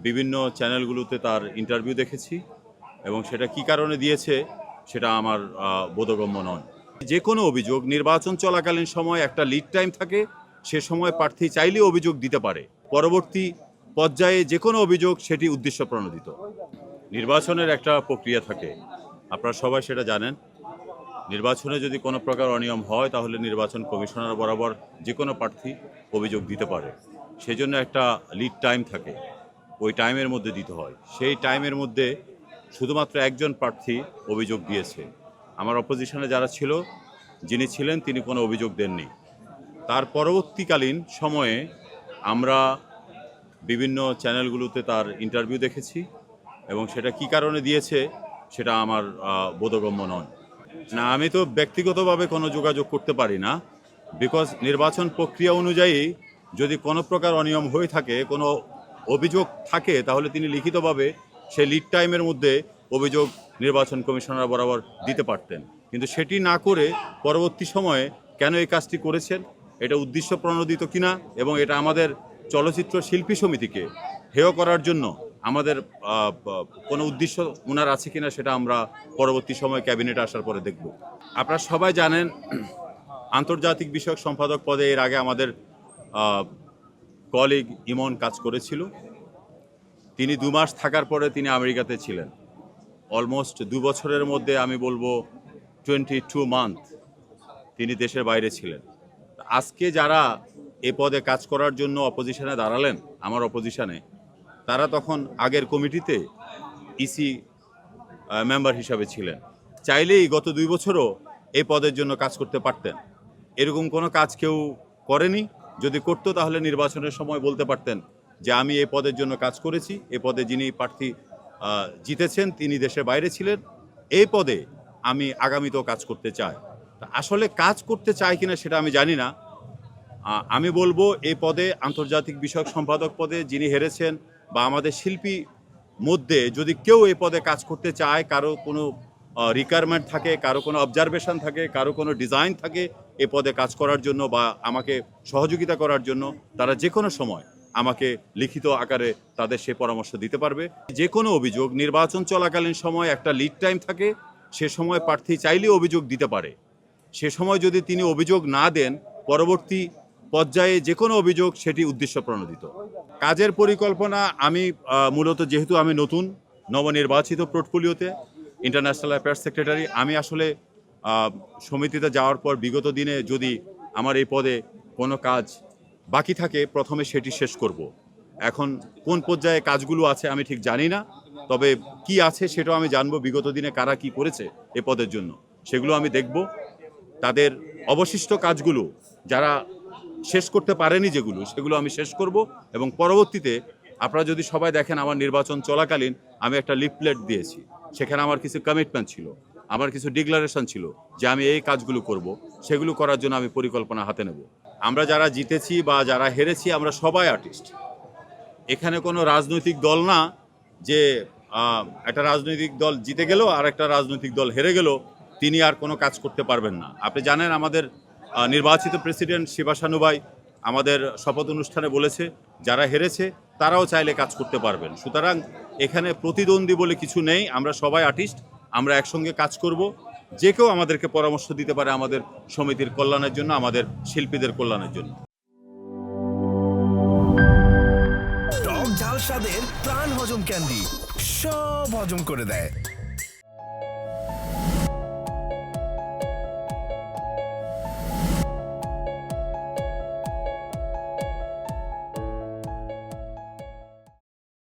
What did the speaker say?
বিভিন্ন চ্যানেলগুলোতে তার ইন্টারভিউ দেখেছি এবং সেটা কী কারণে দিয়েছে সেটা আমার বোধগম্য নয়। যে কোনো অভিযোগ নির্বাচন চলাকালীন সময় একটা লিড টাইম থাকে, সে সময় প্রার্থী চাইলেই অভিযোগ দিতে পারে। পরবর্তী পর্যায়ে যে কোনো অভিযোগ সেটি উদ্দেশ্য প্রণোদিত। নির্বাচনের একটা প্রক্রিয়া থাকে, আপনারা সবাই সেটা জানেন। নির্বাচনে যদি কোনো প্রকার অনিয়ম হয় তাহলে নির্বাচন কমিশনার বরাবর যে কোনো প্রার্থী অভিযোগ দিতে পারে। সেই জন্য একটা লিড টাইম থাকে, ওই টাইমের মধ্যে দিতে হয়। সেই টাইমের মধ্যে শুধুমাত্র একজন প্রার্থী অভিযোগ দিয়েছে। আমার অপোজিশনে যারা ছিল, যিনি ছিলেন তিনি কোনো অভিযোগ দেননি। তার পরবর্তীকালীন সময়ে আমরা বিভিন্ন চ্যানেলগুলোতে তার ইন্টারভিউ দেখেছি এবং সেটা কী কারণে দিয়েছে সেটা আমার বোধগম্য নয়। না, আমি তো ব্যক্তিগতভাবে কোনো যোগাযোগ করতে পারি না, বিকজ নির্বাচন প্রক্রিয়া অনুযায়ী যদি কোনো প্রকার অনিয়ম হয়ে থাকে, কোনো অভিযোগ থাকে, তাহলে তিনি লিখিতভাবে সেই লিড টাইমের মধ্যে অভিযোগ নির্বাচন কমিশনার বরাবর দিতে পারতেন। কিন্তু সেটি না করে পরবর্তী সময়ে কেন এই কাজটি করেছেন, এটা উদ্দেশ্য প্রণোদিত কিনা এবং এটা আমাদের চলচ্চিত্র শিল্পী সমিতিকে হেয় করার জন্য আমাদের কোনো উদ্দেশ্য ওনার আছে কিনা সেটা আমরা পরবর্তী সময় ক্যাবিনেট আসার পরে দেখব। আপনারা সবাই জানেন, আন্তর্জাতিক বিষয়ক সম্পাদক পদে এর আগে আমাদের কলিগ ইমন কাজ করেছিল। তিনি 2 মাস থাকার পরে তিনি আমেরিকাতে ছিলেন। অলমোস্ট 2 বছরের মধ্যে আমি বলবো 22 মান্থ তিনি দেশের বাইরে ছিলেন। আজকে যারা এ পদে কাজ করার জন্য অপোজিশনে দাঁড়ালেন, আমার অপোজিশনে, তারা তখন আগের কমিটিতে ইসি মেম্বার হিসাবে ছিলেন। চাইলেই গত 2 বছরও এই পদের জন্য কাজ করতে পারতেন। এরকম কোনো কাজ কেউ করেনি। যদি করতো তাহলে নির্বাচনের সময় বলতে পারতেন যে আমি এই পদের জন্য কাজ করেছি, এই পদে যিনি প্রার্থী জিতেছেন তিনি দেশের বাইরে ছিলেন, এই পদে আমি আগামীতেও কাজ করতে চাই। আসলে কাজ করতে চাই কিনা সেটা আমি জানি না। আমি বলবো এই পদে, আন্তর্জাতিক বিষয়ক সম্পাদক পদে যিনি হেরেছেন, বা আমাদের শিল্পী মধ্যে যদি কেউ এই পদে কাজ করতে চায়, কারো কোনো রিকোয়ারমেন্ট থাকে, কারো কোনো অবজারভেশন থাকে, কারো কোনো ডিজাইন থাকে এই পদে কাজ করার জন্য বা আমাকে সহযোগিতা করার জন্য, তারা যে কোনো সময় আমাকে লিখিত আকারে তাদের সে পরামর্শ দিতে পারবে। যে কোনো অভিযোগ নির্বাচন চলাকালীন সময় একটা লিড টাইম থাকে, সে সময় প্রার্থী চাইলেই অভিযোগ দিতে পারে। সে সময় যদি তিনি অভিযোগ না দেন, পরবর্তী পর্যায়ে যে কোনো অভিযোগ সেটি উদ্দেশ্য প্রণোদিত। কাজের পরিকল্পনা আমি মূলত, যেহেতু আমি নতুন নবনির্বাচিত পোর্টফোলিওতে ইন্টারন্যাশনাল অ্যাফেয়ার্স সেক্রেটারি, আমি আসলে সমিতিতে যাওয়ার পর বিগত দিনে যদি আমার এই পদে কোনো কাজ বাকি থাকে, প্রথমে সেটি শেষ করব। এখন কোন পর্যায়ে কাজগুলো আছে আমি ঠিক জানি না, তবে কি আছে সেটাও আমি জানবো। বিগত দিনে কারা কি করেছে এ পদের জন্য সেগুলো আমি দেখব। তাদের অবশিষ্ট কাজগুলো যারা শেষ করতে পারেনি সেগুলো আমি শেষ করব। এবং পরবর্তীতে আপনারা যদি সবাই দেখেন, আমার নির্বাচন চলাকালীন আমি একটা লিফলেট দিয়েছি, সেখানে আমার কিছু কমিটমেন্ট ছিল, আমার কিছু ডিক্লারেশন ছিল যে আমি এই কাজগুলো করব। সেগুলো করার জন্য আমি পরিকল্পনা হাতে নেব। আমরা যারা জিতেছি বা যারা হেরেছি, আমরা সবাই আর্টিস্ট। এখানে কোনো রাজনৈতিক দল না যে একটা রাজনৈতিক দল জিতে গেল আর একটা রাজনৈতিক দল হেরে গেল, তিনি আর কোনো কাজ করতে পারবেন না। আপনি জানেন, আমাদের নির্বাচিত প্রেসিডেন্ট শিবাসানু ভাই আমাদের শপথ অনুষ্ঠানে বলেছে, যারা হেরেছে তারাও চাইলে কাজ করতে পারবেন। সুতরাং এখানে প্রতিদ্বন্দ্বী বলে কিছু নেই, আমরা সবাই আর্টিস্ট, আমরা একসঙ্গে কাজ করব। যে কেউ আমাদেরকে পরামর্শ দিতে পারে আমাদের সমিতির কল্যাণের জন্য, আমাদের শিল্পীদের কল্যাণের জন্য। টক ঝাল স্বাদের প্রাণ হজম ক্যান্ডি সব হজম করে দেয়।